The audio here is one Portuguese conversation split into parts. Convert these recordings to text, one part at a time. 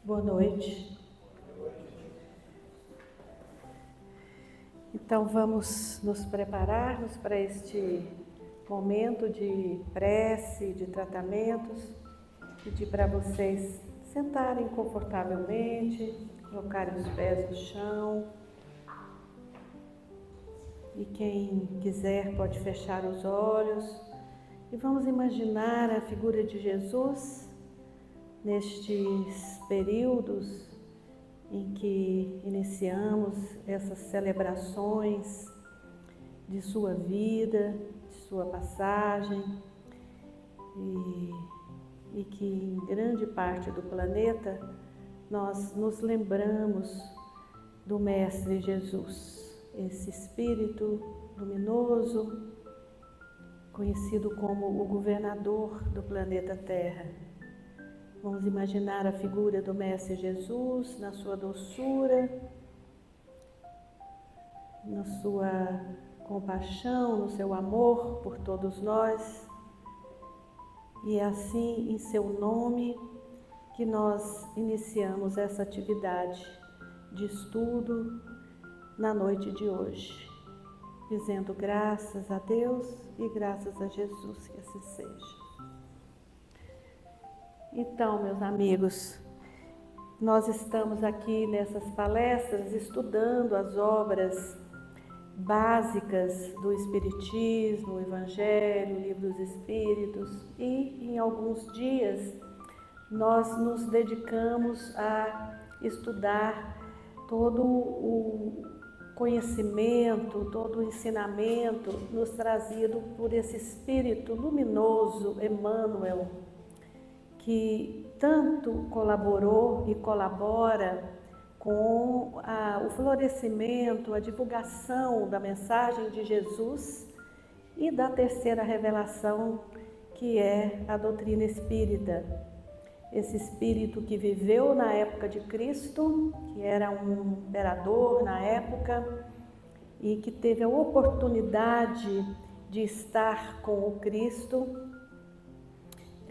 Boa noite. Então vamos nos prepararmos para este momento de prece, de tratamentos. Pedir para vocês sentarem confortavelmente, colocarem os pés no chão. E quem quiser pode fechar os olhos. E vamos imaginar a figura de Jesus nestes períodos em que iniciamos essas celebrações de sua vida, de sua passagem, e que em grande parte do planeta nós nos lembramos do Mestre Jesus, esse Espírito luminoso, conhecido como o governador do planeta Terra. Vamos imaginar a figura do Mestre Jesus na sua doçura, na sua compaixão, no seu amor por todos nós. E é assim, em seu nome, que nós iniciamos essa atividade de estudo na noite de hoje, dizendo graças a Deus e graças a Jesus, que assim seja. Então, meus amigos, nós estamos aqui nessas palestras estudando as obras básicas do Espiritismo, o Evangelho, o Livro dos Espíritos, e em alguns dias nós nos dedicamos a estudar todo o conhecimento, todo o ensinamento nos trazido por esse Espírito luminoso, Emmanuel, que tanto colaborou e colabora com o florescimento, a divulgação da mensagem de Jesus e da terceira revelação, que é a doutrina espírita. Esse espírito que viveu na época de Cristo, que era um imperador na época e que teve a oportunidade de estar com o Cristo.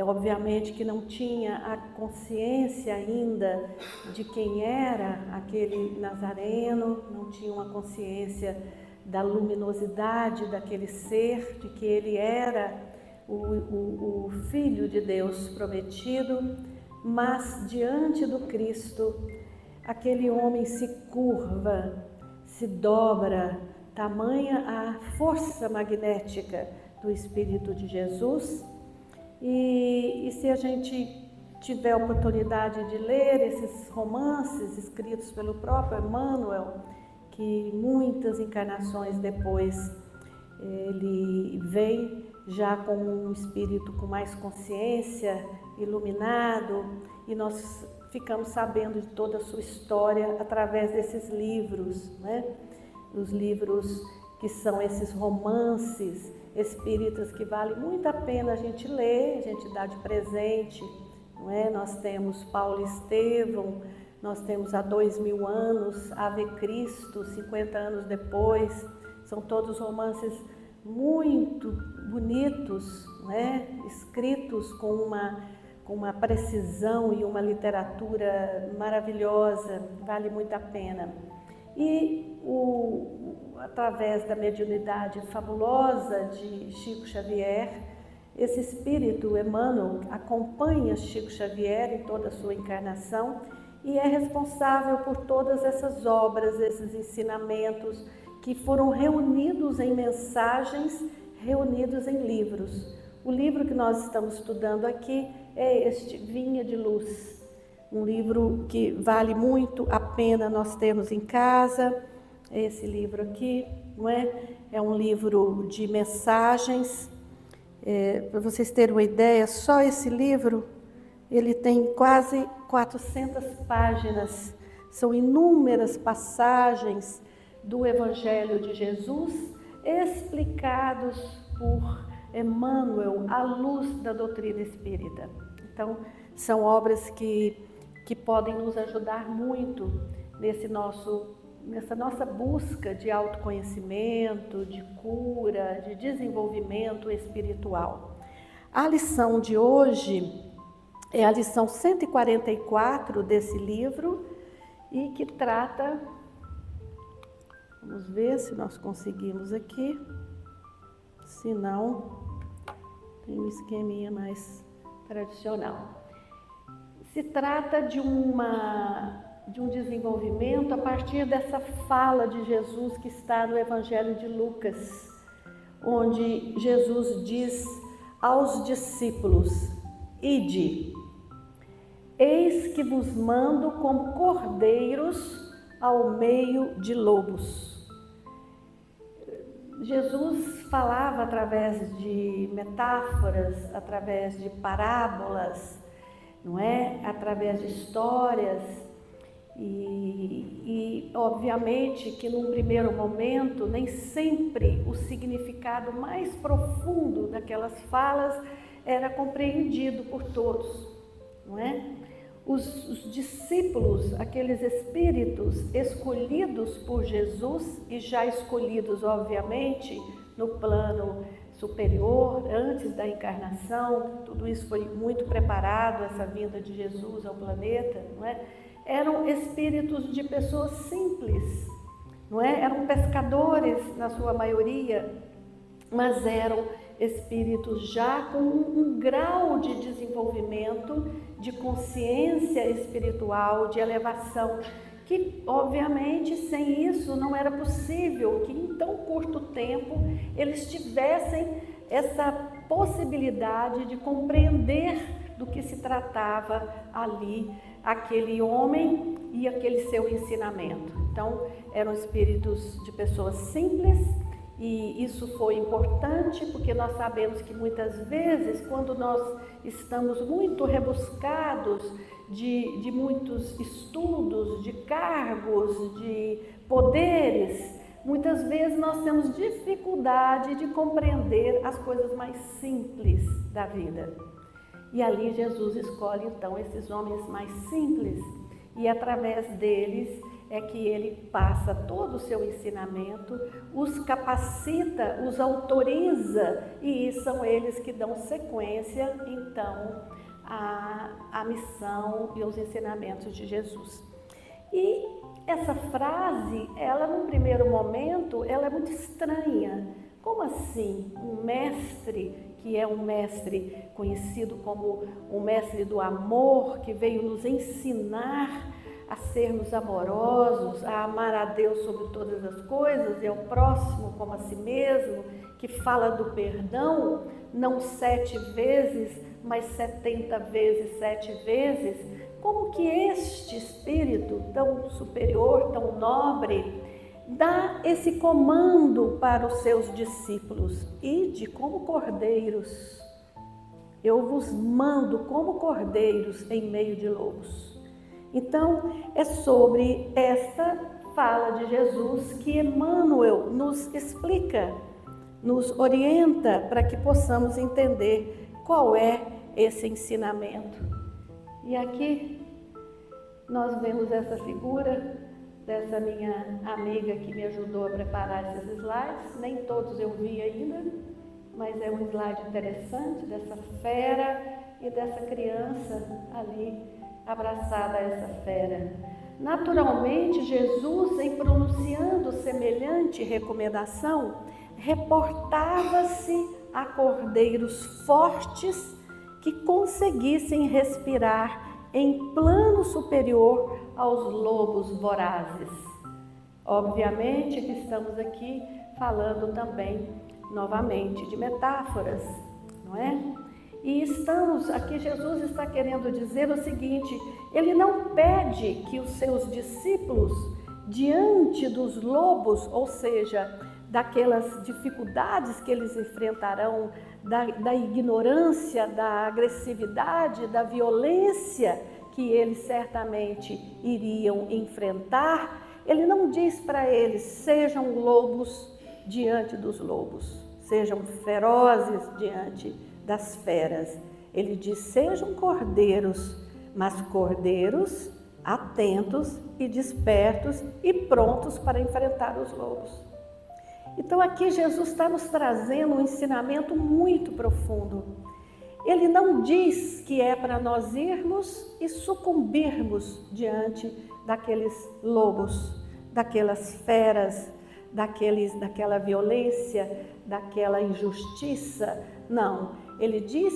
Obviamente que não tinha a consciência ainda de quem era aquele Nazareno, não tinha uma consciência da luminosidade daquele ser, de que ele era o Filho de Deus prometido, mas diante do Cristo, aquele homem se curva, se dobra, tamanha a força magnética do Espírito de Jesus. E se a gente tiver a oportunidade de ler esses romances escritos pelo próprio Emmanuel, que muitas encarnações depois ele vem já com um espírito com mais consciência, iluminado, e nós ficamos sabendo de toda a sua história através desses livros, né? Os livros que são esses romances espíritas que vale muito a pena a gente ler, a gente dá de presente, não é? Nós temos Paulo Estevão, nós temos há 2000 anos, Ave Cristo, 50 anos depois, são todos romances muito bonitos, não é? Escritos com uma precisão e uma literatura maravilhosa, vale muito a pena. E através da mediunidade fabulosa de Chico Xavier, esse espírito Emmanuel acompanha Chico Xavier em toda a sua encarnação e é responsável por todas essas obras, esses ensinamentos que foram reunidos em mensagens, reunidos em livros. O livro que nós estamos estudando aqui é este Vinha de Luz, um livro que vale muito a pena nós termos em casa. Esse livro aqui, não é? É um livro de mensagens. Para vocês terem uma ideia, só esse livro, ele tem quase 400 páginas. São inúmeras passagens do Evangelho de Jesus, explicados por Emmanuel à luz da doutrina espírita. Então, são obras que podem nos ajudar muito nessa nossa busca de autoconhecimento, de cura, de desenvolvimento espiritual. A lição de hoje É a lição 144 desse livro e que trata, vamos ver se nós conseguimos aqui, se não, tem um esqueminha mais tradicional. Se trata de um desenvolvimento a partir dessa fala de Jesus que está no Evangelho de Lucas, onde Jesus diz aos discípulos: Ide, eis que vos mando como cordeiros ao meio de lobos. Jesus falava através de metáforas, através de parábolas, não é? Através de histórias e obviamente que num primeiro momento nem sempre o significado mais profundo daquelas falas era compreendido por todos, não é? Os discípulos, aqueles espíritos escolhidos por Jesus e já escolhidos obviamente no plano superior, antes da encarnação, tudo isso foi muito preparado, essa vinda de Jesus ao planeta, não é? Eram espíritos de pessoas simples, não é? Eram pescadores na sua maioria, mas eram espíritos já com um grau de desenvolvimento, de consciência espiritual, de elevação, que obviamente sem isso não era possível que em tão curto tempo eles tivessem essa possibilidade de compreender do que se tratava ali, aquele homem e aquele seu ensinamento. Então, eram espíritos de pessoas simples e isso foi importante porque nós sabemos que muitas vezes, quando nós estamos muito rebuscados de muitos estudos, de cargos, de poderes, muitas vezes nós temos dificuldade de compreender as coisas mais simples da vida. E ali Jesus escolhe então esses homens mais simples e através deles é que ele passa todo o seu ensinamento, os capacita, os autoriza e são eles que dão sequência então à missão e aos ensinamentos de Jesus. E essa frase, ela num primeiro momento, ela é muito estranha. Como assim um mestre, que é um mestre conhecido como um mestre do amor, que veio nos ensinar a sermos amorosos, a amar a Deus sobre todas as coisas e ao próximo como a si mesmo, que fala do perdão, não 7 vezes, mas 70 vezes, 7 vezes, como que este espírito tão superior, tão nobre, dá esse comando para os seus discípulos: ide como cordeiros, eu vos mando como cordeiros em meio de lobos. Então, é sobre esta fala de Jesus que Emmanuel nos explica, nos orienta para que possamos entender qual é esse ensinamento. E aqui nós vemos essa figura dessa minha amiga que me ajudou a preparar esses slides. Nem todos eu vi ainda, mas é um slide interessante dessa fera e dessa criança ali abraçada a essa fera. Naturalmente, Jesus, em pronunciando semelhante recomendação, reportava-se a cordeiros fortes que conseguissem respirar em plano superior aos lobos vorazes. Obviamente que estamos aqui falando também, novamente, de metáforas, não é? E aqui Jesus está querendo dizer o seguinte: ele não pede que os seus discípulos, diante dos lobos, ou seja, daquelas dificuldades que eles enfrentarão, da ignorância, da agressividade, da violência que eles certamente iriam enfrentar, ele não diz para eles: sejam lobos diante dos lobos, sejam ferozes diante das feras. Ele diz: sejam cordeiros, mas cordeiros atentos e despertos e prontos para enfrentar os lobos. Então aqui Jesus está nos trazendo um ensinamento muito profundo. Ele não diz que é para nós irmos e sucumbirmos diante daqueles lobos, daquelas feras, daquela violência, daquela injustiça. Não, ele diz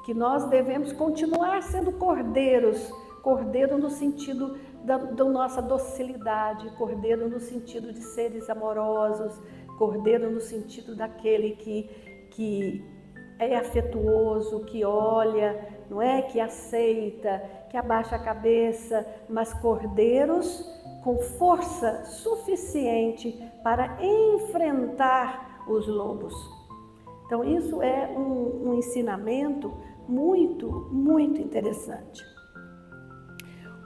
que nós devemos continuar sendo cordeiros, cordeiro no sentido da nossa docilidade, cordeiro no sentido de seres amorosos, cordeiro no sentido daquele que é afetuoso, que olha, não é? Que aceita, que abaixa a cabeça, mas cordeiros com força suficiente para enfrentar os lobos. Então isso é um ensinamento muito, muito interessante.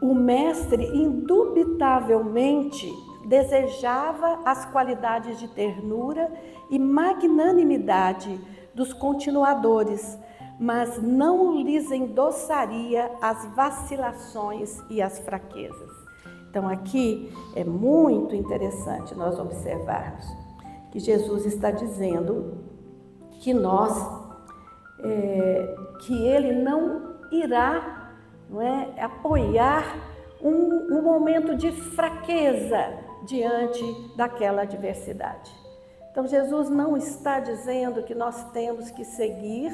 O mestre indubitavelmente desejava as qualidades de ternura e magnanimidade dos continuadores, mas não lhes endossaria as vacilações e as fraquezas. Então aqui é muito interessante nós observarmos que Jesus está dizendo que que ele não irá, não é, apoiar um momento de fraqueza diante daquela adversidade. Então Jesus não está dizendo que nós temos que seguir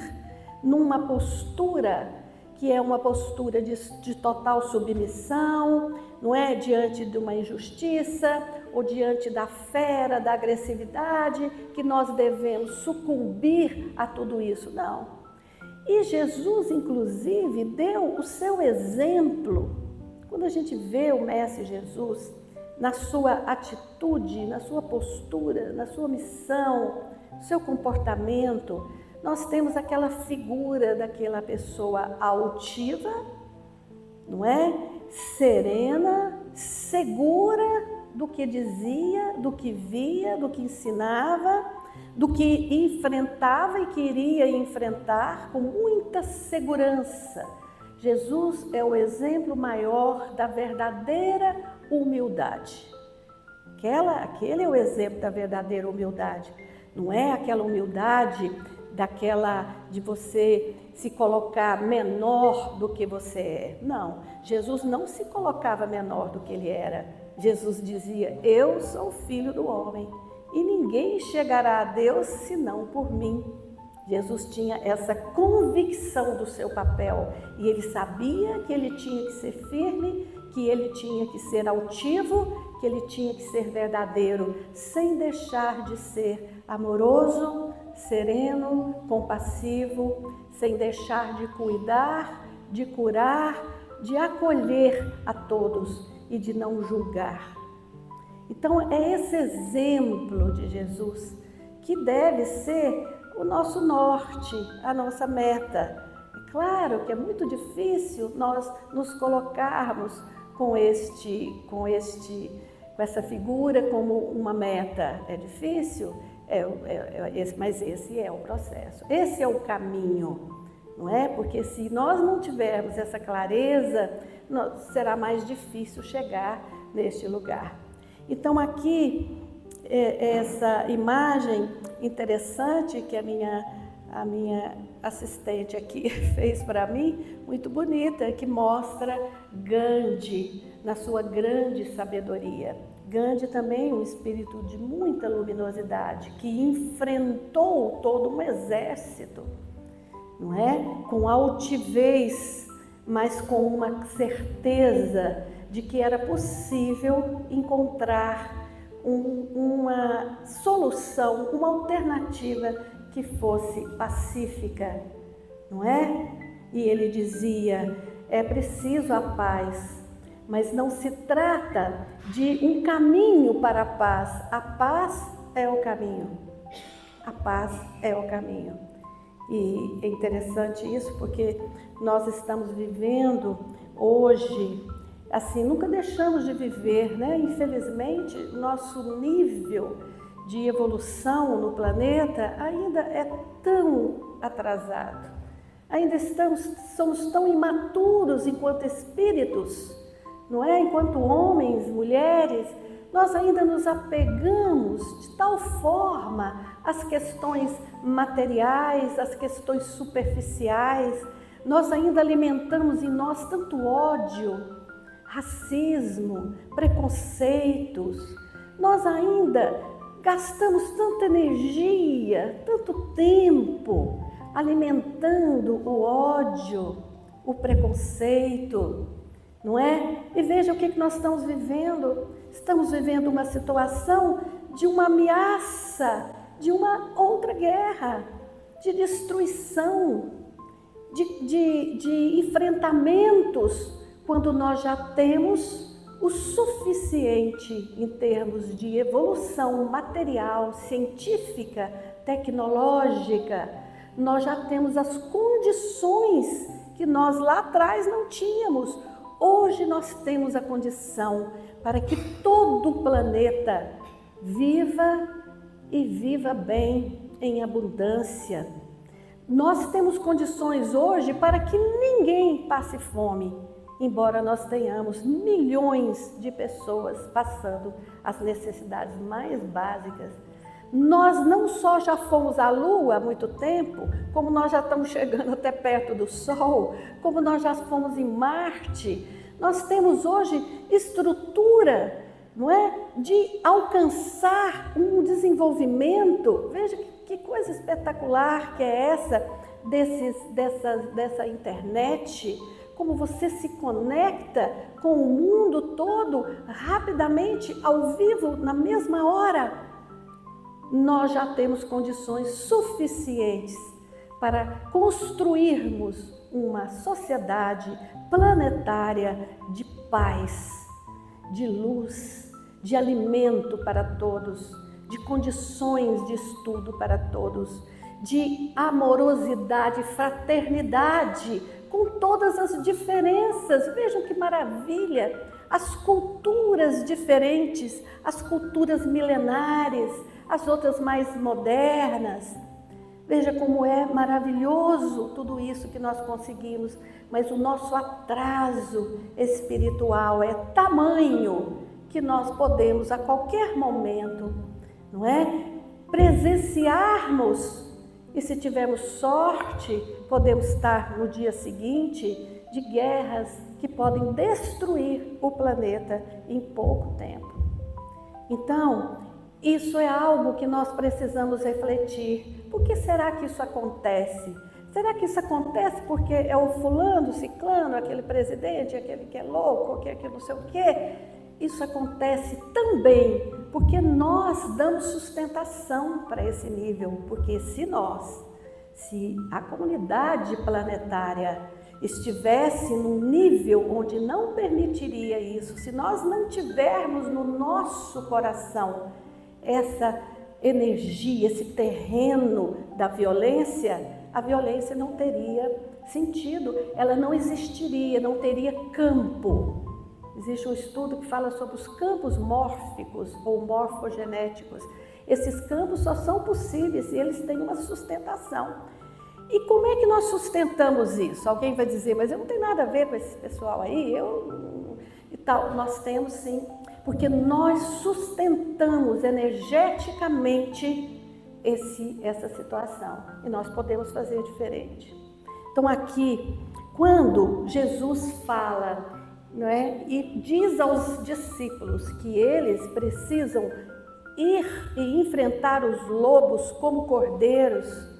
numa postura que é uma postura de total submissão, não é? Diante de uma injustiça ou diante da fera, da agressividade, que nós devemos sucumbir a tudo isso. Não. E Jesus, inclusive, deu o seu exemplo. Quando a gente vê o Mestre Jesus na sua atitude, na sua postura, na sua missão, no seu comportamento, nós temos aquela figura daquela pessoa altiva, não é? Serena, segura do que dizia, do que via, do que ensinava, do que enfrentava e queria enfrentar com muita segurança. Jesus é o exemplo maior da verdadeira humildade. Aquele é o exemplo da verdadeira humildade. Não é aquela humildade de você se colocar menor do que você é. Não, Jesus não se colocava menor do que ele era. Jesus dizia: eu sou o Filho do homem e ninguém chegará a Deus senão por mim. Jesus tinha essa convicção do seu papel e ele sabia que ele tinha que ser firme, que ele tinha que ser altivo, que ele tinha que ser verdadeiro, sem deixar de ser amoroso, sereno, compassivo, sem deixar de cuidar, de curar, de acolher a todos e de não julgar. Então é esse exemplo de Jesus que deve ser o nosso norte, a nossa meta. É claro que é muito difícil nós nos colocarmos com essa figura como uma meta. É difícil, mas esse é o processo, esse é o caminho, não é? Porque se nós não tivermos essa clareza, será mais difícil chegar neste lugar. Então aqui, essa imagem interessante que a minha assistente aqui fez para mim, muito bonita, que mostra Gandhi na sua grande sabedoria. Gandhi também um espírito de muita luminosidade, que enfrentou todo um exército, não é? Com altivez, mas com uma certeza de que era possível encontrar uma solução, uma alternativa que fosse pacífica, não é? E ele dizia: é preciso a paz, mas não se trata de um caminho para a paz. A paz é o caminho. A paz é o caminho. E é interessante isso porque nós estamos vivendo hoje, assim, nunca deixamos de viver, né? Infelizmente, nosso nível de evolução no planeta ainda é tão atrasado. Ainda somos tão imaturos enquanto espíritos, não é? Enquanto homens, mulheres, nós ainda nos apegamos de tal forma as questões materiais, as questões superficiais. Nós ainda alimentamos em nós tanto ódio, racismo, preconceitos. Nós ainda gastamos tanta energia, tanto tempo alimentando o ódio, o preconceito, não é? E veja o que nós estamos vivendo. Estamos vivendo uma situação de uma ameaça, de uma outra guerra, de destruição, de enfrentamentos, quando nós já temos o suficiente em termos de evolução material, científica, tecnológica. Nós já temos as condições que nós lá atrás não tínhamos. Hoje nós temos a condição para que todo o planeta viva e viva bem em abundância. Nós temos condições hoje para que ninguém passe fome, embora nós tenhamos milhões de pessoas passando as necessidades mais básicas. Nós não só já fomos à Lua há muito tempo, como nós já estamos chegando até perto do Sol, como nós já fomos em Marte. Nós temos hoje estrutura, não é, de alcançar um desenvolvimento. Veja que coisa espetacular que é essa dessa internet, como você se conecta com o mundo todo rapidamente, ao vivo, na mesma hora. Nós já temos condições suficientes para construirmos uma sociedade planetária de paz, de luz, de alimento para todos, de condições de estudo para todos, de amorosidade, fraternidade, com todas as diferenças. Vejam que maravilha! As culturas diferentes, as culturas milenares, as outras mais modernas. Veja como é maravilhoso tudo isso que nós conseguimos, mas o nosso atraso espiritual é tamanho que nós podemos a qualquer momento, não é? Presenciarmos, e se tivermos sorte, podemos estar no dia seguinte de guerras que podem destruir o planeta em pouco tempo. Então, isso é algo que nós precisamos refletir. Por que será que isso acontece? Será que isso acontece porque é o fulano, o ciclano, aquele presidente, aquele que é louco, aquele que não sei o quê? Isso acontece também porque nós damos sustentação para esse nível. Porque se a comunidade planetária estivesse num nível onde não permitiria isso, se nós não tivermos no nosso coração essa energia, esse terreno da violência, a violência não teria sentido, ela não existiria, não teria campo. Existe um estudo que fala sobre os campos mórficos ou morfogenéticos. Esses campos só são possíveis se eles têm uma sustentação. E como é que nós sustentamos isso? Alguém vai dizer, mas eu não tenho nada a ver com esse pessoal aí, e tal. Nós temos sim, porque nós sustentamos energeticamente essa situação e nós podemos fazer diferente. Então aqui, quando Jesus fala, não é, e diz aos discípulos que eles precisam ir e enfrentar os lobos como cordeiros,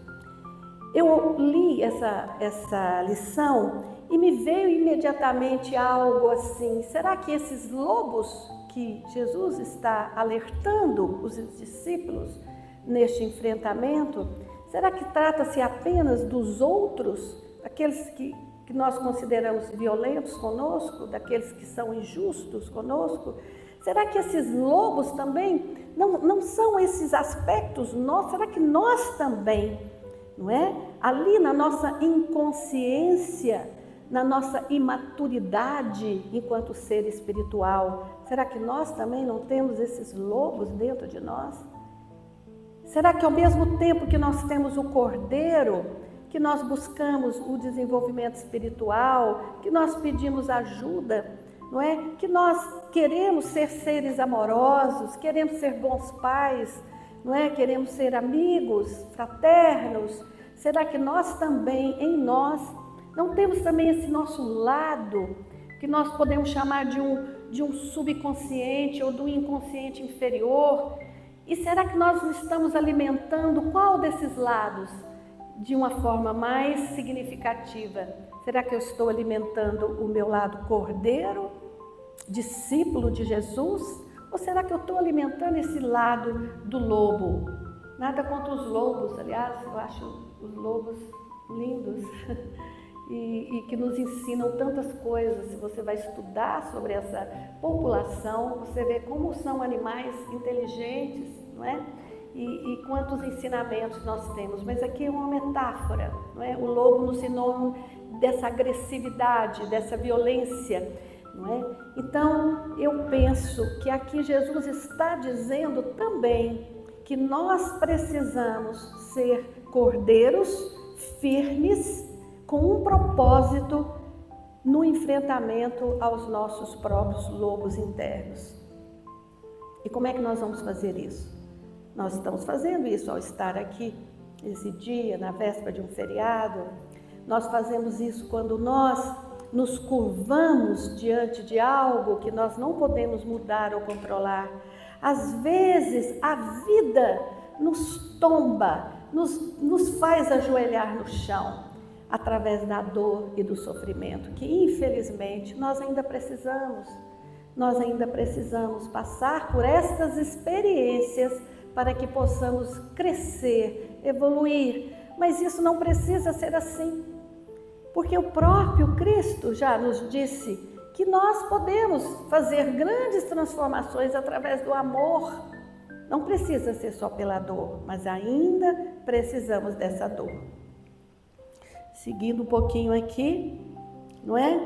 eu li essa lição e me veio imediatamente algo assim: será que esses lobos que Jesus está alertando os discípulos neste enfrentamento, será que trata-se apenas dos outros, aqueles que nós consideramos violentos conosco, daqueles que são injustos conosco? Será que esses lobos também não são esses aspectos nossos? Será que nós também, não é? Ali na nossa inconsciência, na nossa imaturidade enquanto ser espiritual, será que nós também não temos esses lobos dentro de nós? Será que ao mesmo tempo que nós temos o cordeiro, que nós buscamos o desenvolvimento espiritual, que nós pedimos ajuda, não é? Que nós queremos ser seres amorosos, queremos ser bons pais, não é? Queremos ser amigos, fraternos. Será que nós também, em nós, não temos também esse nosso lado, que nós podemos chamar de um subconsciente ou do inconsciente inferior? E será que nós estamos alimentando qual desses lados de uma forma mais significativa? Será que eu estou alimentando o meu lado cordeiro, discípulo de Jesus? Ou será que eu estou alimentando esse lado do lobo? Nada contra os lobos, aliás, eu acho os lobos lindos e que nos ensinam tantas coisas. Se você vai estudar sobre essa população, você vê como são animais inteligentes, não é? E quantos ensinamentos nós temos. Mas aqui é uma metáfora, não é? O lobo no sinônimo dessa agressividade, dessa violência, não é? Então, eu penso que aqui Jesus está dizendo também que nós precisamos ser cordeiros firmes com um propósito no enfrentamento aos nossos próprios lobos internos. E como é que nós vamos fazer isso? Nós estamos fazendo isso ao estar aqui esse dia, na véspera de um feriado. Nós fazemos isso quando nós nos curvamos diante de algo que nós não podemos mudar ou controlar. Às vezes a vida nos tomba, nos faz ajoelhar no chão, através da dor e do sofrimento, que infelizmente nós ainda precisamos. Nós ainda precisamos passar por estas experiências para que possamos crescer, evoluir. Mas isso não precisa ser assim, porque o próprio Cristo já nos disse que nós podemos fazer grandes transformações através do amor. Não precisa ser só pela dor, mas ainda precisamos dessa dor. Seguindo um pouquinho aqui, não é?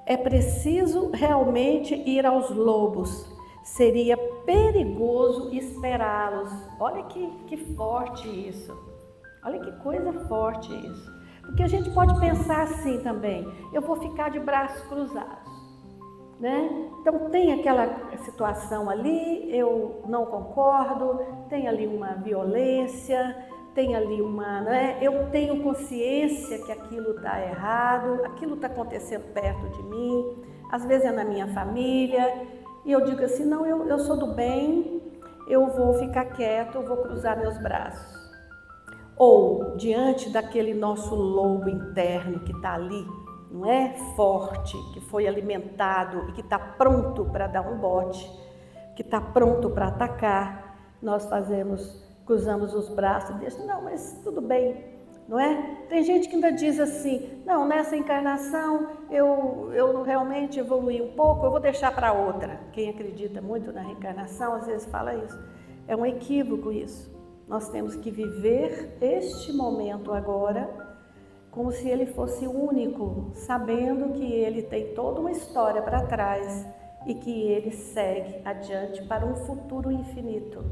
É preciso realmente ir aos lobos. Seria perigoso esperá-los. Olha que forte isso. Olha que coisa forte isso. Porque a gente pode pensar assim também, eu vou ficar de braços cruzados, né? Então tem aquela situação ali, eu não concordo, tem ali uma violência, tem ali uma, né? Eu tenho consciência que aquilo está errado, aquilo está acontecendo perto de mim, às vezes é na minha família, e eu digo assim, não, eu sou do bem, eu vou ficar quieto, eu vou cruzar meus braços. Ou diante daquele nosso lobo interno que está ali, não é? Forte, que foi alimentado e que está pronto para dar um bote, que está pronto para atacar, nós cruzamos os braços e dizemos, não, mas tudo bem, não é? Tem gente que ainda diz assim, não, nessa encarnação eu realmente evoluí um pouco, eu vou deixar para outra. Quem acredita muito na reencarnação às vezes fala isso. É um equívoco isso. Nós temos que viver este momento agora como se ele fosse único, sabendo que ele tem toda uma história para trás e que ele segue adiante para um futuro infinito.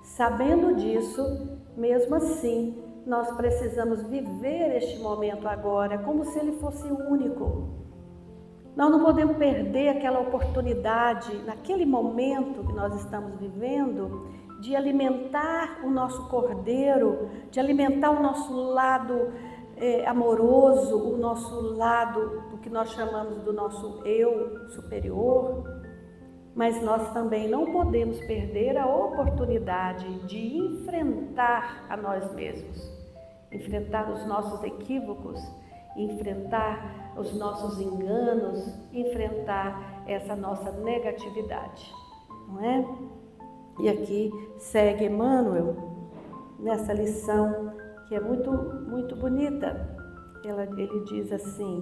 Sabendo disso, mesmo assim, nós precisamos viver este momento agora como se ele fosse único. Nós não podemos perder aquela oportunidade, naquele momento que nós estamos vivendo, de alimentar o nosso cordeiro, de alimentar o nosso lado amoroso, o nosso lado do que nós chamamos do nosso eu superior. Mas nós também não podemos perder a oportunidade de enfrentar a nós mesmos, enfrentar os nossos equívocos, enfrentar os nossos enganos, enfrentar essa nossa negatividade, não é? E aqui segue Emmanuel, nessa lição que é muito, muito bonita. Ele diz assim,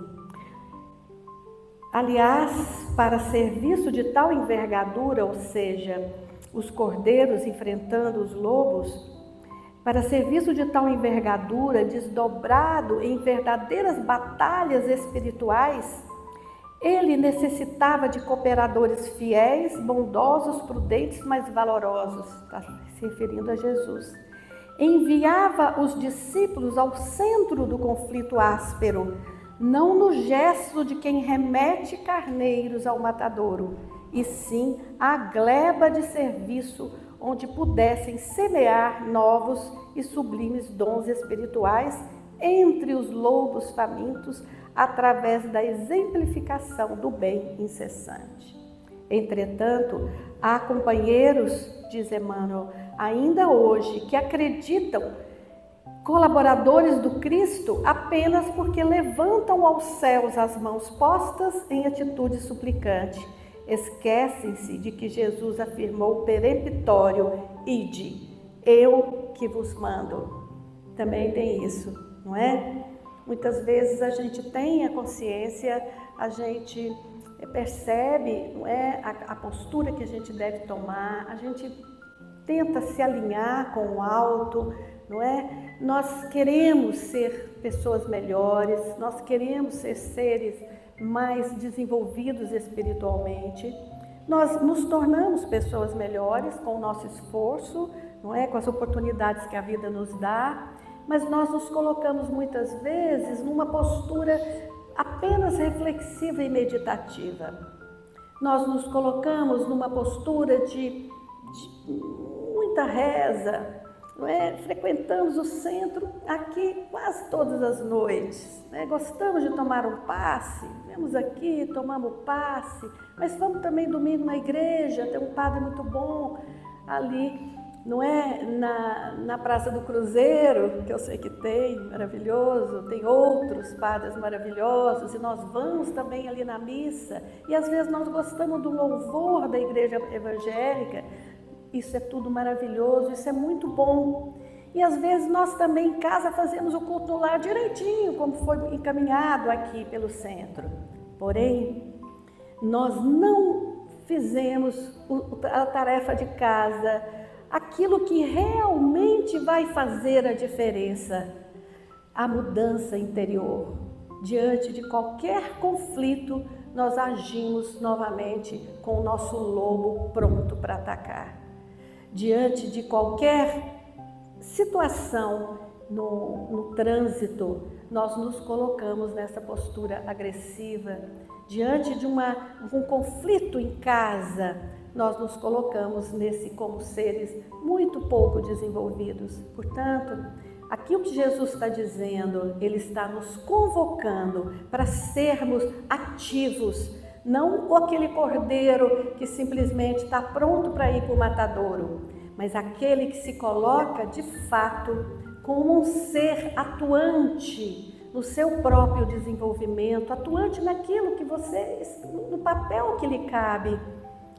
aliás, para serviço de tal envergadura, ou seja, os cordeiros enfrentando os lobos, para serviço de tal envergadura, desdobrado em verdadeiras batalhas espirituais, ele necessitava de cooperadores fiéis, bondosos, prudentes, mas valorosos, está se referindo a Jesus. Enviava os discípulos ao centro do conflito áspero, não no gesto de quem remete carneiros ao matadouro, e sim à gleba de serviço onde pudessem semear novos e sublimes dons espirituais entre os lobos famintos, através da exemplificação do bem incessante. Entretanto, há companheiros, diz Emmanuel, ainda hoje, que acreditam colaboradores do Cristo apenas porque levantam aos céus as mãos postas em atitude suplicante. Esquecem-se de que Jesus afirmou peremptório: ide, eu que vos mando. Também tem isso, não é? Muitas vezes a gente tem a consciência, a gente percebe, não é, a postura que a gente deve tomar, a gente tenta se alinhar com o alto, não é? Nós queremos ser pessoas melhores, nós queremos ser seres mais desenvolvidos espiritualmente. Nós nos tornamos pessoas melhores com o nosso esforço, não é? Com as oportunidades que a vida nos dá, mas nós nos colocamos muitas vezes numa postura apenas reflexiva e meditativa. Nós nos colocamos numa postura de muita reza, não é? Frequentamos o centro aqui quase todas as noites, né? Gostamos de tomar um passe, vemos aqui, tomamos passe, mas vamos também domingo na igreja, tem um padre muito bom ali, não é? Na Praça do Cruzeiro, que eu sei que tem, maravilhoso, tem outros padres maravilhosos, e nós vamos também ali na missa, e às vezes nós gostamos do louvor da igreja evangélica. Isso é tudo maravilhoso, isso é muito bom. E às vezes nós também em casa fazemos o culto no lar direitinho, como foi encaminhado aqui pelo centro. Porém, nós não fizemos a tarefa de casa, aquilo que realmente vai fazer a diferença, a mudança interior. Diante de qualquer conflito, nós agimos novamente com o nosso lobo pronto para atacar. Diante de qualquer situação no trânsito, nós nos colocamos nessa postura agressiva. Diante de um conflito em casa, nós nos colocamos como seres muito pouco desenvolvidos. Portanto, aqui o que Jesus está dizendo, Ele está nos convocando para sermos ativos, não aquele cordeiro que simplesmente está pronto para ir para o matadouro, mas aquele que se coloca de fato como um ser atuante no seu próprio desenvolvimento, atuante naquilo que no papel que lhe cabe.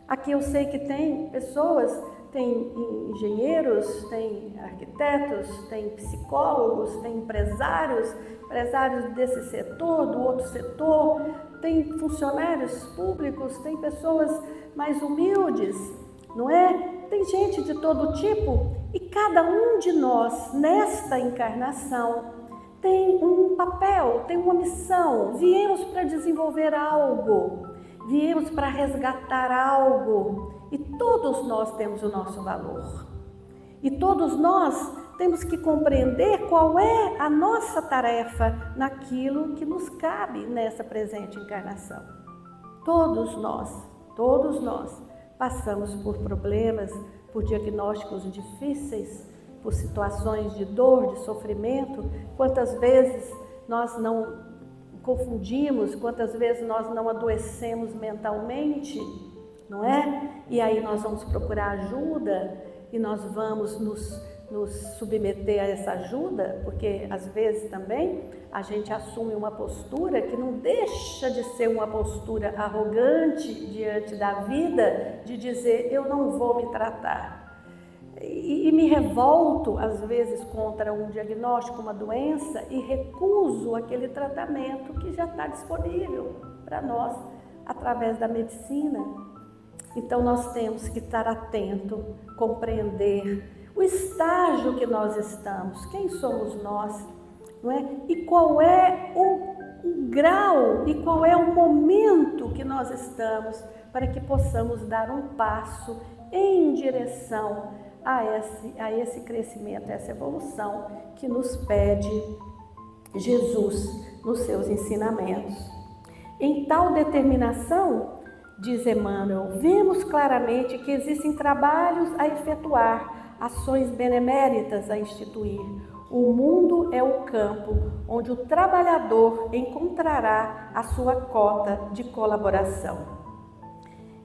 Aqui eu sei que tem pessoas, tem engenheiros, tem arquitetos, tem psicólogos, tem empresários desse setor, do outro setor, tem funcionários públicos, tem pessoas mais humildes, não é? Tem gente de todo tipo, e cada um de nós, nesta encarnação, tem um papel, tem uma missão. Viemos para desenvolver algo, viemos para resgatar algo, e todos nós temos o nosso valor. E todos nós temos que compreender qual é a nossa tarefa naquilo que nos cabe nessa presente encarnação. Todos nós passamos por problemas, por diagnósticos difíceis, por situações de dor, de sofrimento. Quantas vezes nós não confundimos, quantas vezes nós não adoecemos mentalmente, não é? E aí nós vamos procurar ajuda e nós vamos nos submeter a essa ajuda, porque às vezes também a gente assume uma postura que não deixa de ser uma postura arrogante diante da vida, de dizer eu não vou me tratar. E me revolto às vezes contra um diagnóstico, uma doença, e recuso aquele tratamento que já está disponível para nós através da medicina. Então nós temos que estar atento, compreender o estágio que nós estamos, quem somos nós, não é? E qual é o grau e qual é o momento que nós estamos para que possamos dar um passo em direção a esse crescimento, a essa evolução que nos pede Jesus nos seus ensinamentos. Em tal determinação, diz Emmanuel, vemos claramente que existem trabalhos a efetuar, ações beneméritas a instituir. O mundo é o campo onde o trabalhador encontrará a sua cota de colaboração.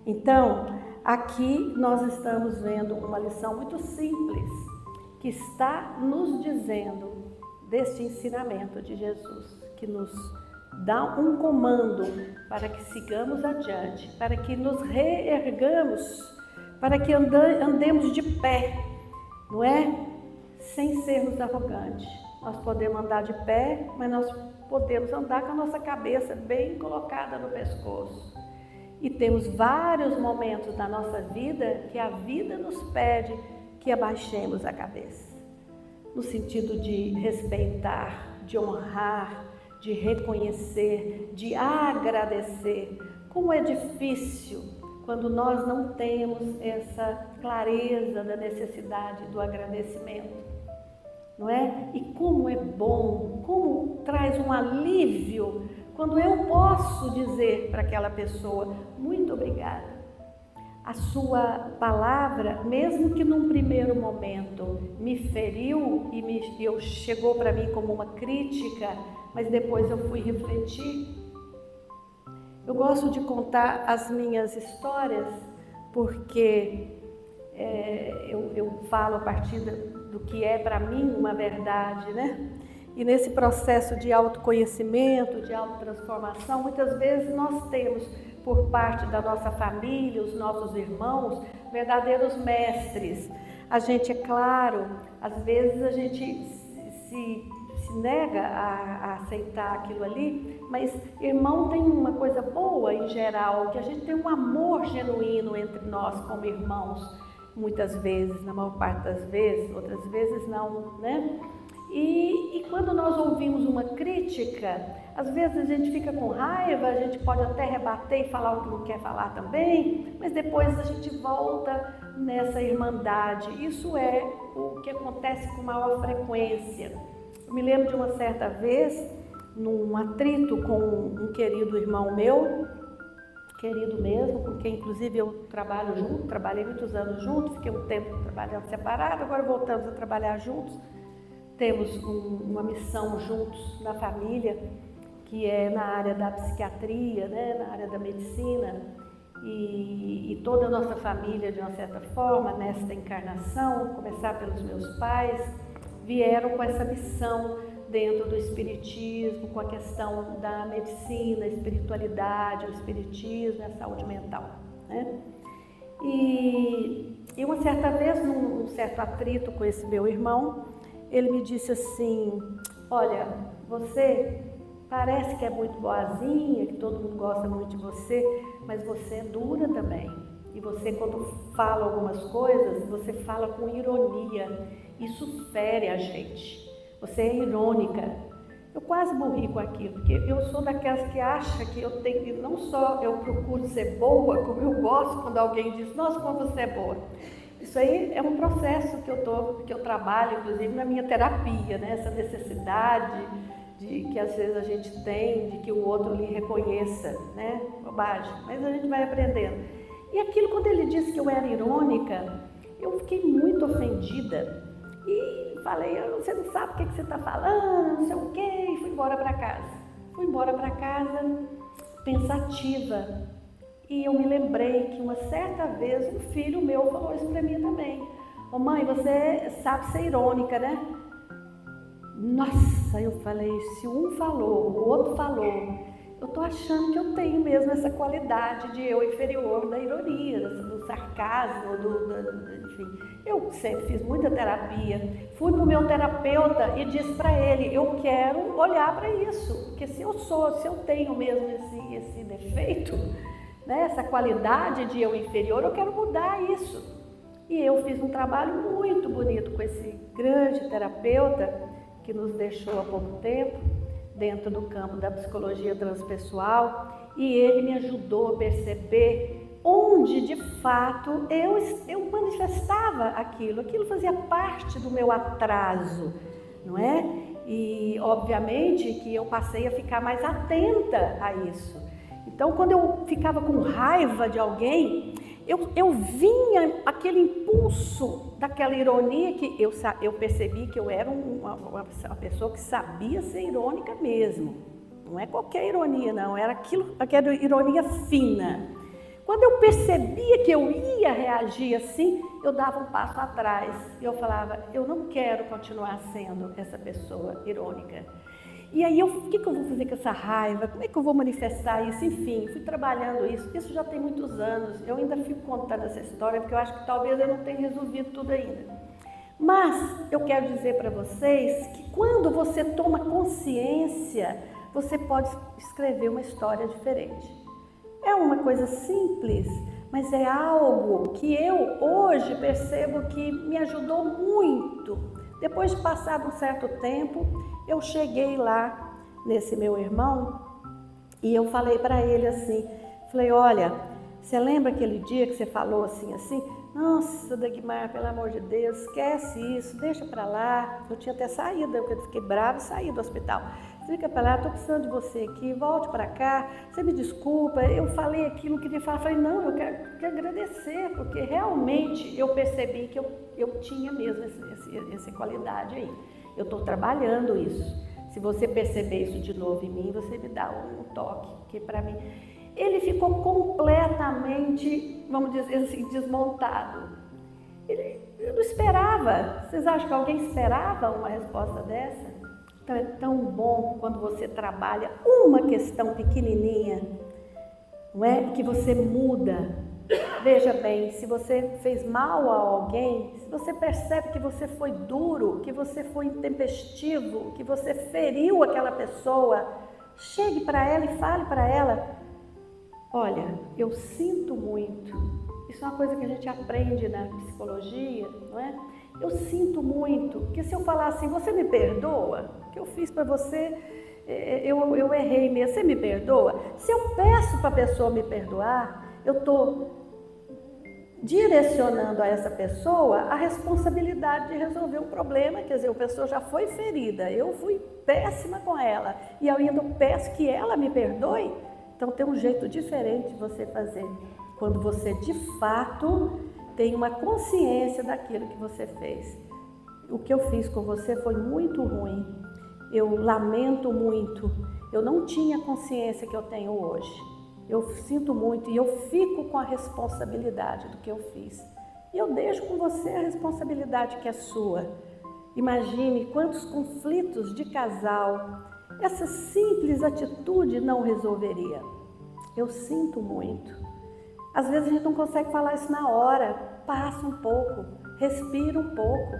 Então, aqui nós estamos vendo uma lição muito simples, que está nos dizendo deste ensinamento de Jesus, que nos dá um comando para que sigamos adiante, para que nos reergamos, para que andemos de pé, não é? Sem sermos arrogantes. Nós podemos andar de pé, mas nós podemos andar com a nossa cabeça bem colocada no pescoço. E temos vários momentos na nossa vida que a vida nos pede que abaixemos a cabeça, no sentido de respeitar, de honrar, de reconhecer, de agradecer. Como é difícil quando nós não temos essa clareza da necessidade do agradecimento, não é? E como é bom, como traz um alívio quando eu posso dizer para aquela pessoa, muito obrigada. A sua palavra, mesmo que num primeiro momento me feriu e chegou para mim como uma crítica, mas depois eu fui refletir. Eu gosto de contar as minhas histórias porque eu falo a partir do que é para mim uma verdade, né? E nesse processo de autoconhecimento, de autotransformação, muitas vezes nós temos por parte da nossa família, os nossos irmãos, verdadeiros mestres. A gente, é claro, às vezes a gente se nega a aceitar aquilo ali, mas irmão tem uma coisa boa em geral, que a gente tem um amor genuíno entre nós como irmãos, muitas vezes, na maior parte das vezes, outras vezes não, né? E quando nós ouvimos uma crítica, às vezes a gente fica com raiva, a gente pode até rebater e falar o que não quer falar também, mas depois a gente volta nessa irmandade. Isso é o que acontece com maior frequência. Eu me lembro de uma certa vez, num atrito com um querido irmão meu, querido mesmo, com quem inclusive eu trabalho junto, trabalhei muitos anos junto, fiquei um tempo trabalhando separado, agora voltamos a trabalhar juntos. Temos uma missão juntos na família, que é na área da psiquiatria, né, na área da medicina, e toda a nossa família, de uma certa forma, nesta encarnação, começar pelos meus pais, vieram com essa missão dentro do espiritismo, com a questão da medicina, a espiritualidade, o espiritismo, a saúde mental, né? E uma certa vez, num certo atrito com esse meu irmão, ele me disse assim, olha, você parece que é muito boazinha, que todo mundo gosta muito de você, mas você é dura também. E você, quando fala algumas coisas, você fala com ironia. Isso fere a gente. Você é irônica. Eu quase morri com aquilo, porque eu sou daquelas que acha que eu tenho, não só eu procuro ser boa, como eu gosto quando alguém diz, nossa, como você é boa. Isso aí é um processo que eu trabalho, inclusive, na minha terapia, né? Essa necessidade de que às vezes a gente tem, de que o outro lhe reconheça, né? Bobagem, mas a gente vai aprendendo. E aquilo, quando ele disse que eu era irônica, eu fiquei muito ofendida e falei, você não sabe o que você está falando, não sei o quê, e fui embora para casa. Fui embora para casa pensativa. E eu me lembrei que uma certa vez um filho meu falou isso para mim também. Ô mãe, você sabe ser irônica, né? Nossa, eu falei, se um falou, o outro falou, eu tô achando que eu tenho mesmo essa qualidade de eu inferior da ironia, do sarcasmo, enfim. Eu sempre fiz muita terapia, fui pro meu terapeuta e disse para ele, eu quero olhar para isso, porque se eu tenho mesmo esse defeito, né, essa qualidade de eu inferior, eu quero mudar isso. E eu fiz um trabalho muito bonito com esse grande terapeuta que nos deixou há pouco tempo, dentro do campo da psicologia transpessoal, e ele me ajudou a perceber onde de fato eu manifestava aquilo fazia parte do meu atraso, não é? E obviamente que eu passei a ficar mais atenta a isso. Então, quando eu ficava com raiva de alguém, eu vinha aquele impulso daquela ironia que eu percebi que eu era uma pessoa que sabia ser irônica mesmo. Não é qualquer ironia, não, era aquela ironia fina. Quando eu percebia que eu ia reagir assim, eu dava um passo atrás. Eu falava, eu não quero continuar sendo essa pessoa irônica. E aí, o que eu vou fazer com essa raiva? Como é que eu vou manifestar isso? Enfim, fui trabalhando isso. Isso já tem muitos anos. Eu ainda fico contando essa história, porque eu acho que talvez eu não tenha resolvido tudo ainda. Mas eu quero dizer para vocês que quando você toma consciência, você pode escrever uma história diferente. É uma coisa simples, mas é algo que eu hoje percebo que me ajudou muito. Depois de passado um certo tempo, eu cheguei lá nesse meu irmão e eu falei para ele assim, falei, olha, você lembra aquele dia que você falou assim? Nossa, Dagmar, pelo amor de Deus, esquece isso, deixa para lá. Eu tinha até saído, eu fiquei brava e saí do hospital. Fica para lá, estou precisando de você aqui, volte para cá, você me desculpa, eu falei aquilo, não queria falar. Falei, não, eu quero agradecer, porque realmente eu percebi que eu tinha mesmo essa qualidade aí. Eu estou trabalhando isso. Se você perceber isso de novo em mim, você me dá um toque, que para mim... Ele ficou completamente, vamos dizer assim, desmontado. Eu não esperava. Vocês acham que alguém esperava uma resposta dessa? Então é tão bom quando você trabalha uma questão pequenininha, não é? Que você muda. Veja bem, se você fez mal a alguém, se você percebe que você foi duro, que você foi intempestivo, que você feriu aquela pessoa, chegue para ela e fale para ela, olha, eu sinto muito. Isso é uma coisa que a gente aprende na psicologia, não é? Eu sinto muito, porque se eu falar assim, você me perdoa? O que eu fiz para você, eu errei mesmo, você me perdoa? Se eu peço para a pessoa me perdoar, eu estou direcionando a essa pessoa a responsabilidade de resolver um problema, quer dizer, a pessoa já foi ferida, eu fui péssima com ela, e eu ainda peço que ela me perdoe. Então tem um jeito diferente de você fazer, quando você de fato tem uma consciência daquilo que você fez. O que eu fiz com você foi muito ruim, eu lamento muito, eu não tinha a consciência que eu tenho hoje, eu sinto muito e eu fico com a responsabilidade do que eu fiz. E eu deixo com você a responsabilidade que é sua. Imagine quantos conflitos de casal essa simples atitude não resolveria. Eu sinto muito. Às vezes a gente não consegue falar isso na hora. Passa um pouco, respira um pouco,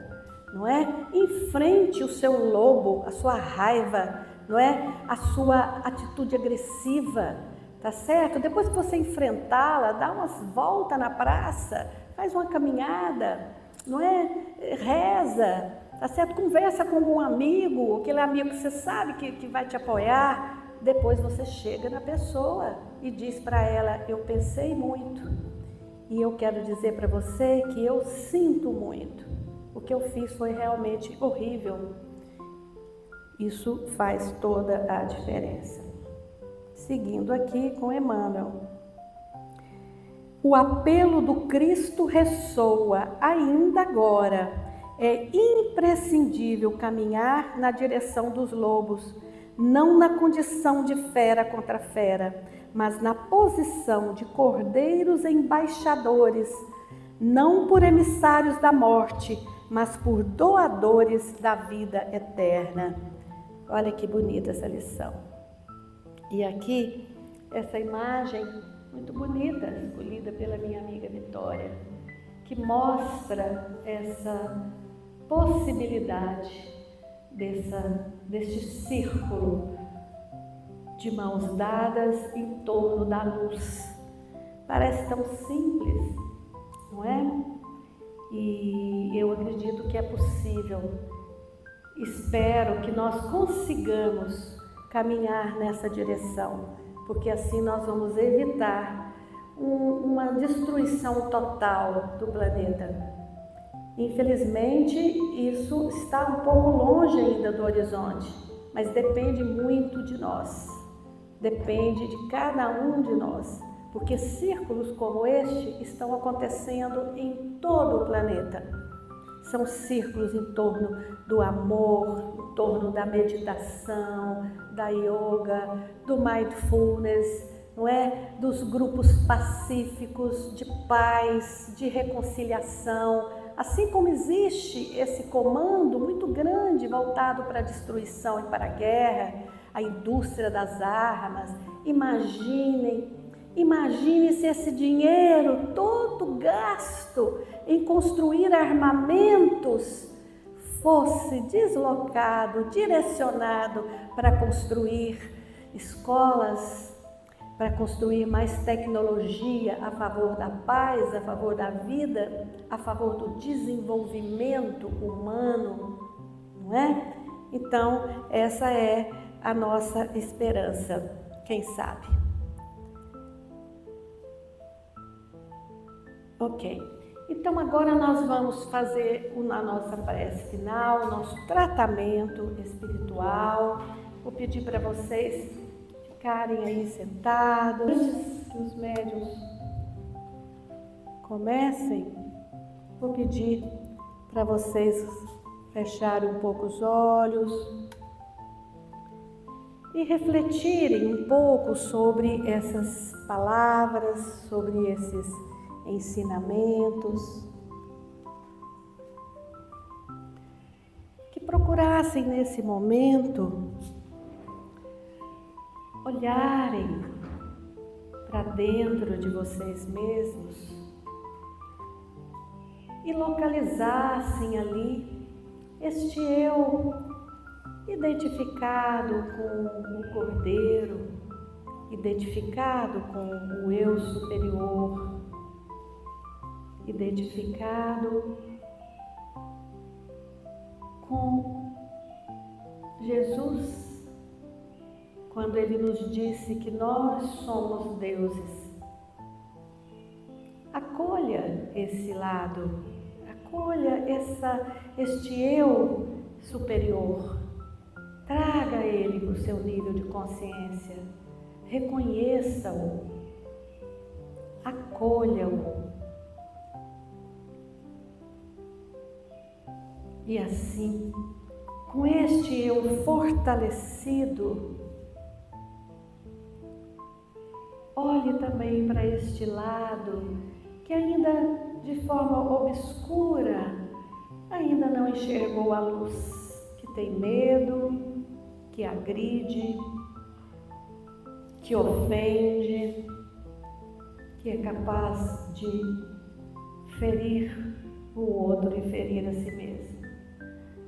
não é? Enfrente o seu lobo, a sua raiva, não é? A sua atitude agressiva, tá certo? Depois que você enfrentá-la, dá umas voltas na praça, faz uma caminhada, não é? Reza, tá certo? Conversa com algum amigo, aquele amigo que você sabe que vai te apoiar. Depois você chega na pessoa e diz para ela, eu pensei muito e eu quero dizer para você que eu sinto muito. O que eu fiz foi realmente horrível. Isso faz toda a diferença. Seguindo aqui com Emmanuel. O apelo do Cristo ressoa ainda agora. É imprescindível caminhar na direção dos lobos, não na condição de fera contra fera, mas na posição de cordeiros embaixadores, não por emissários da morte, mas por doadores da vida eterna. Olha que bonita essa lição. E aqui, essa imagem muito bonita, escolhida pela minha amiga Vitória, que mostra essa possibilidade deste círculo de mãos dadas em torno da luz. Parece tão simples, não é? E eu acredito que é possível. Espero que nós consigamos caminhar nessa direção, porque assim nós vamos evitar uma destruição total do planeta. Infelizmente, isso está um pouco longe ainda do horizonte, mas depende muito de nós, depende de cada um de nós, porque círculos como este estão acontecendo em todo o planeta. São círculos em torno do amor, em torno da meditação, da yoga, do mindfulness, não é? Dos grupos pacíficos, de paz, de reconciliação. Assim como existe esse comando muito grande voltado para a destruição e para a guerra, a indústria das armas, imagine se esse dinheiro todo gasto em construir armamentos fosse deslocado, direcionado para construir escolas, para construir mais tecnologia a favor da paz, a favor da vida, a favor do desenvolvimento humano, não é? Então, essa é a nossa esperança, quem sabe? Ok, então agora nós vamos fazer a nossa prece final, o nosso tratamento espiritual. Vou pedir para vocês ficarem aí sentados, antes que os médiuns comecem. Vou pedir para vocês fecharem um pouco os olhos e refletirem um pouco sobre essas palavras, sobre esses ensinamentos, que procurassem nesse momento olharem para dentro de vocês mesmos e localizassem ali este eu identificado com o Cordeiro, identificado com o eu superior, identificado com Jesus, quando Ele nos disse que nós somos deuses. Acolha esse lado, acolha este eu superior, traga ele para o seu nível de consciência, reconheça-o, acolha-o. E assim, com este eu fortalecido, olhe também para este lado que ainda de forma obscura, ainda não enxergou a luz, que tem medo, que agride, que ofende, que é capaz de ferir o outro e ferir a si mesmo.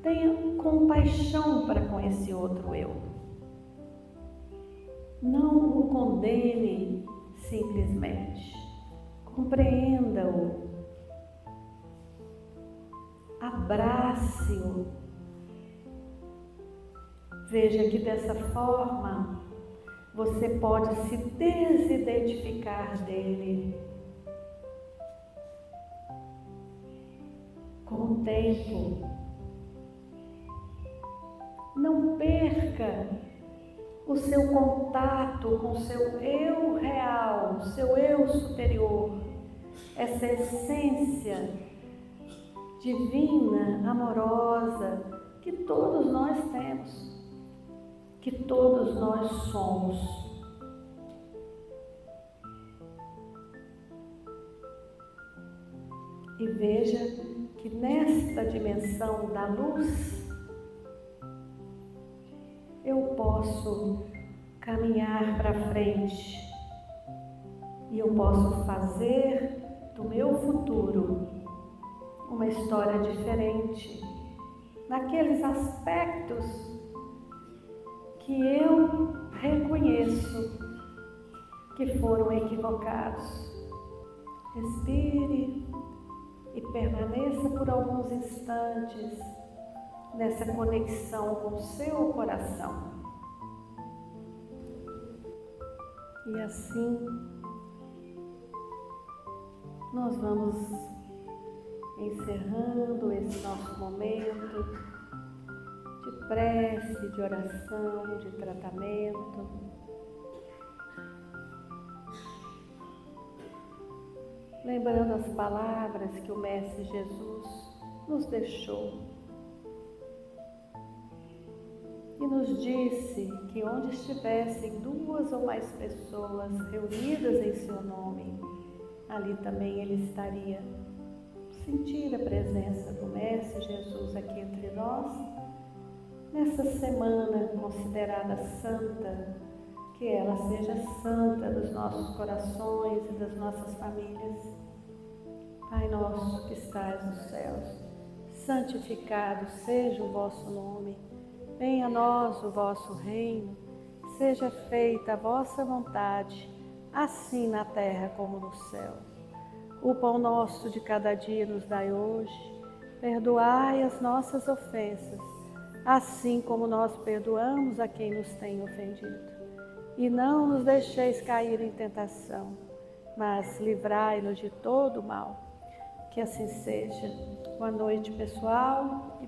Tenha compaixão para com esse outro eu. Não o condene simplesmente. Compreenda-o. Abrace-o. Veja que dessa forma você pode se desidentificar dele. Com o tempo, não perca o seu contato com o seu eu real, o seu eu superior, essa essência divina, amorosa, que todos nós temos, que todos nós somos. E veja que nesta dimensão da luz, eu posso caminhar para frente e eu posso fazer do meu futuro uma história diferente, naqueles aspectos que eu reconheço que foram equivocados. Respire e permaneça por alguns instantes nessa conexão com o seu coração. E assim, nós vamos encerrando esse nosso momento de prece, de oração, de tratamento. lembrando as palavras que o Mestre Jesus nos deixou e nos disse que onde estivessem 2 ou mais pessoas reunidas em seu nome, ali também ele estaria. Sentir a presença do Mestre Jesus aqui entre nós, nessa semana considerada santa, que ela seja santa dos nossos corações e das nossas famílias. Pai nosso que estais nos céus, santificado seja o vosso nome. Venha a nós o vosso reino, seja feita a vossa vontade, assim na terra como no céu. O pão nosso de cada dia nos dai hoje, perdoai as nossas ofensas, assim como nós perdoamos a quem nos tem ofendido. E não nos deixeis cair em tentação, mas livrai-nos de todo o mal. Que assim seja. Boa noite, pessoal.